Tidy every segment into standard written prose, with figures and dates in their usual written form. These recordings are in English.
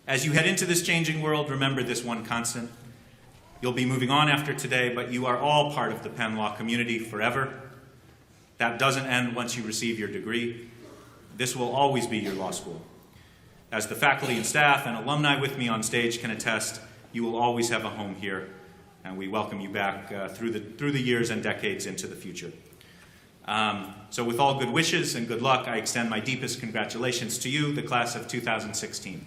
As you head into this changing world, remember this one constant. You'll be moving on after today, but you are all part of the Penn Law community forever. That doesn't end once you receive your degree. This will always be your law school. As the faculty and staff and alumni with me on stage can attest, you will always have a home here, and we welcome you back through the years and decades into the future. So with all good wishes and good luck, I extend my deepest congratulations to you, the class of 2016.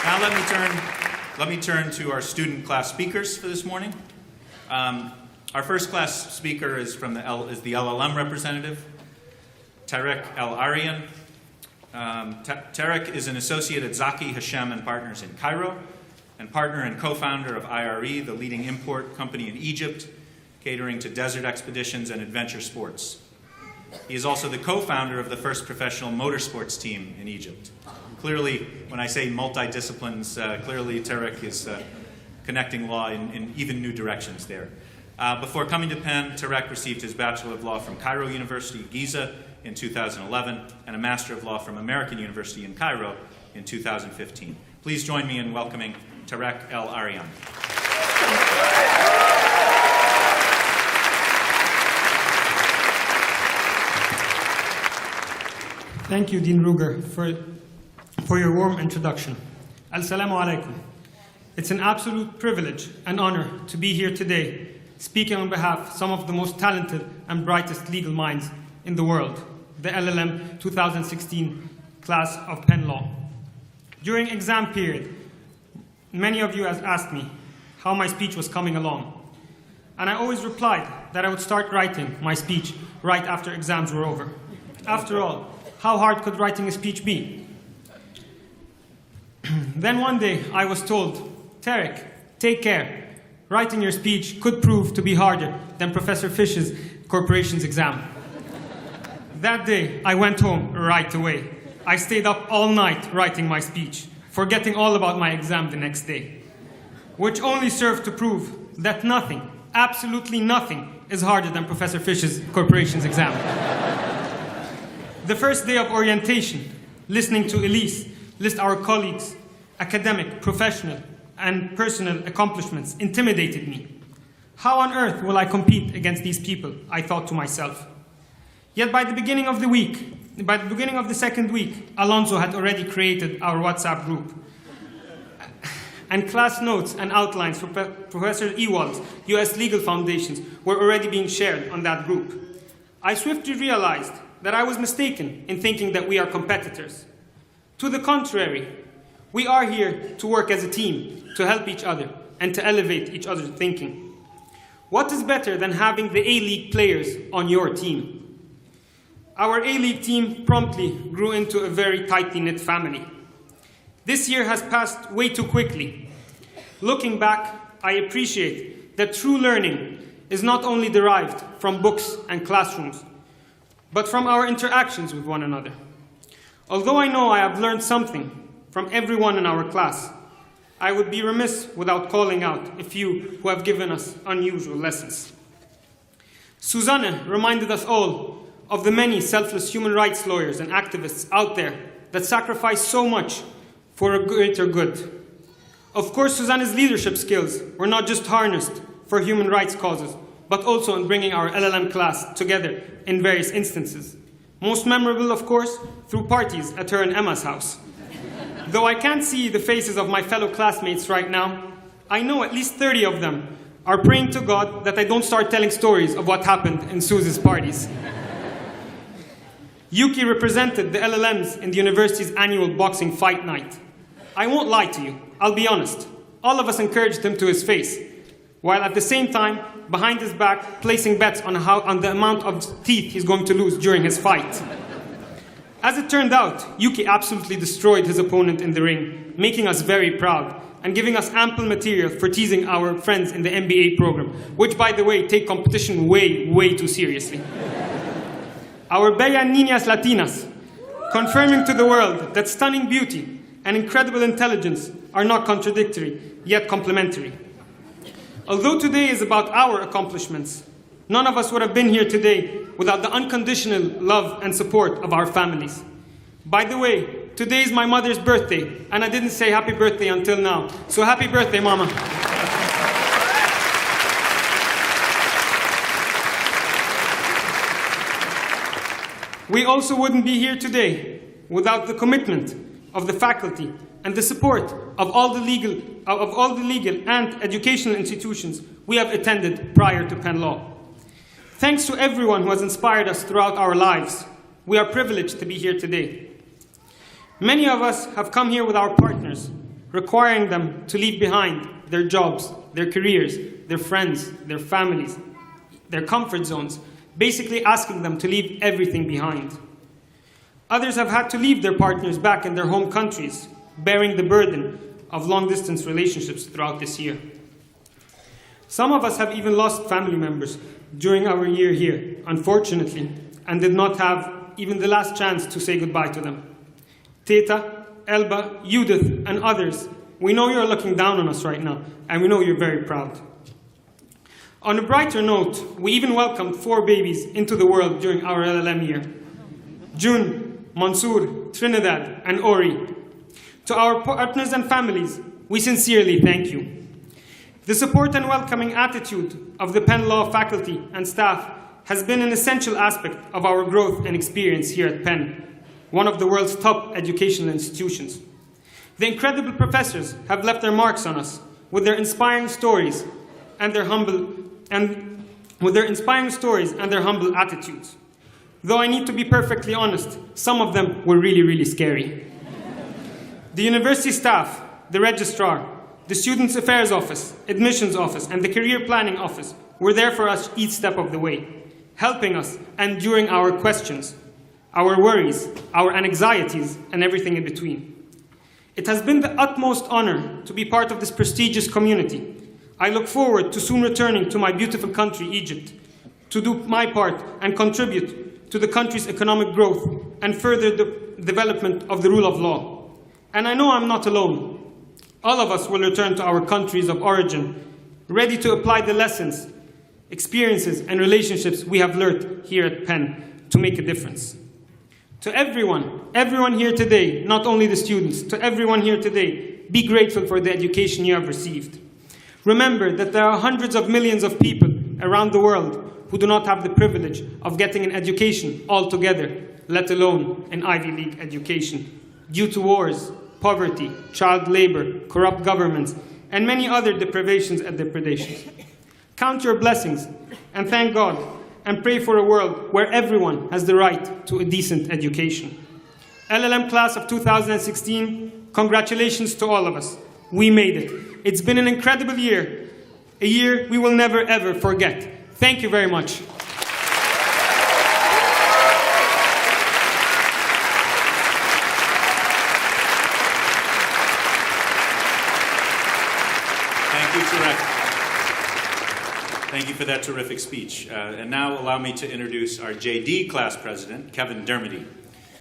Now let me turn to our student class speakers for this morning. Our first class speaker is the LLM representative, Tarek El Erian. Tarek is an associate at Zaki, Hashem and Partners in Cairo, and partner and co-founder of IRE, the leading import company in Egypt, catering to desert expeditions and adventure sports. He is also the co-founder of the first professional motorsports team in Egypt. Clearly, when I say multi-disciplines, clearly Tarek is connecting law in even new directions there. Before coming to Penn, Tarek received his Bachelor of Law from Cairo University, Giza, in 2011, and a Master of Law from American University in Cairo in 2015. Please join me in welcoming Tarek El Erian. Thank you, Dean Ruger, for your warm introduction. Assalamu alaikum. It's an absolute privilege and honor to be here today, speaking on behalf of some of the most talented and brightest legal minds in the world, the LLM 2016 class of Penn Law. During exam period, many of you have asked me how my speech was coming along. And I always replied that I would start writing my speech right after exams were over. After all, how hard could writing a speech be? Then one day I was told, Tarek, take care. Writing your speech could prove to be harder than Professor Fish's corporations exam. That day, I went home right away. I stayed up all night writing my speech, forgetting all about my exam the next day, which only served to prove that nothing, absolutely nothing, is harder than Professor Fish's corporations exam. The first day of orientation, listening to Elise list our colleagues' academic, professional, and personal accomplishments intimidated me. How on earth will I compete against these people, I thought to myself. Yet by the beginning of the second week, Alonso had already created our WhatsApp group. And class notes and outlines for Professor Ewald's US Legal Foundations were already being shared on that group. I swiftly realized that I was mistaken in thinking that we are competitors. To the contrary, we are here to work as a team, to help each other, and to elevate each other's thinking. What is better than having the A-League players on your team? Our A-League team promptly grew into a very tightly knit family. This year has passed way too quickly. Looking back, I appreciate that true learning is not only derived from books and classrooms, but from our interactions with one another. Although I know I have learned something from everyone in our class, I would be remiss without calling out a few who have given us unusual lessons. Susanne reminded us all of the many selfless human rights lawyers and activists out there that sacrifice so much for a greater good. Of course, Susanne's leadership skills were not just harnessed for human rights causes, but also in bringing our LLM class together in various instances. Most memorable, of course, through parties at her and Emma's house. Though I can't see the faces of my fellow classmates right now, I know at least 30 of them are praying to God that I don't start telling stories of what happened in Suze's parties. Yuki represented the LLMs in the university's annual boxing fight night. I won't lie to you, I'll be honest. All of us encouraged him to his face, while at the same time, behind his back, placing bets on the amount of teeth he's going to lose during his fight. As it turned out, Yuki absolutely destroyed his opponent in the ring, making us very proud and giving us ample material for teasing our friends in the MBA program, which, by the way, take competition way, way too seriously. Our Bella Niñas Latinas, confirming to the world that stunning beauty and incredible intelligence are not contradictory, yet complementary. Although today is about our accomplishments, None of us would have been here today without the unconditional love and support of our families. By the way, today is my mother's birthday, and I didn't say happy birthday until now. So happy birthday, Mama. We also wouldn't be here today without the commitment of the faculty and the support of all the legal and educational institutions we have attended prior to Penn Law. Thanks to everyone who has inspired us throughout our lives, we are privileged to be here today. Many of us have come here with our partners, requiring them to leave behind their jobs, their careers, their friends, their families, their comfort zones, basically asking them to leave everything behind. Others have had to leave their partners back in their home countries, bearing the burden of long-distance relationships throughout this year. Some of us have even lost family members during our year here, unfortunately, and did not have even the last chance to say goodbye to them. Teta, Elba, Judith, and others, we know you're looking down on us right now, and we know you're very proud. On a brighter note, we even welcomed 4 babies into the world during our LLM year. June, Mansour, Trinidad, and Ori. To our partners and families, we sincerely thank you. The support and welcoming attitude of the Penn Law faculty and staff has been an essential aspect of our growth and experience here at Penn, one of the world's top educational institutions. The incredible professors have left their marks on us with their inspiring stories and their humble attitudes. Though I need to be perfectly honest, some of them were really, really scary. The university staff, the registrar, the Students' Affairs Office, Admissions Office, and the Career Planning Office were there for us each step of the way, helping us and during our questions, our worries, our anxieties, and everything in between. It has been the utmost honor to be part of this prestigious community. I look forward to soon returning to my beautiful country, Egypt, to do my part and contribute to the country's economic growth and further the development of the rule of law. And I know I'm not alone. All of us will return to our countries of origin, ready to apply the lessons, experiences, and relationships we have learned here at Penn to make a difference. To everyone here today, not only the students, to everyone here today, be grateful for the education you have received. Remember that there are hundreds of millions of people around the world who do not have the privilege of getting an education altogether, let alone an Ivy League education, due to wars, poverty, child labor, corrupt governments, and many other deprivations and depredations. Count your blessings and thank God and pray for a world where everyone has the right to a decent education. LLM class of 2016, congratulations to all of us. We made it. It's been an incredible year, a year we will never ever forget. Thank you very much. Thank you, Tarek. Thank you for that terrific speech. And now allow me to introduce our JD class president, Kevin Dermody.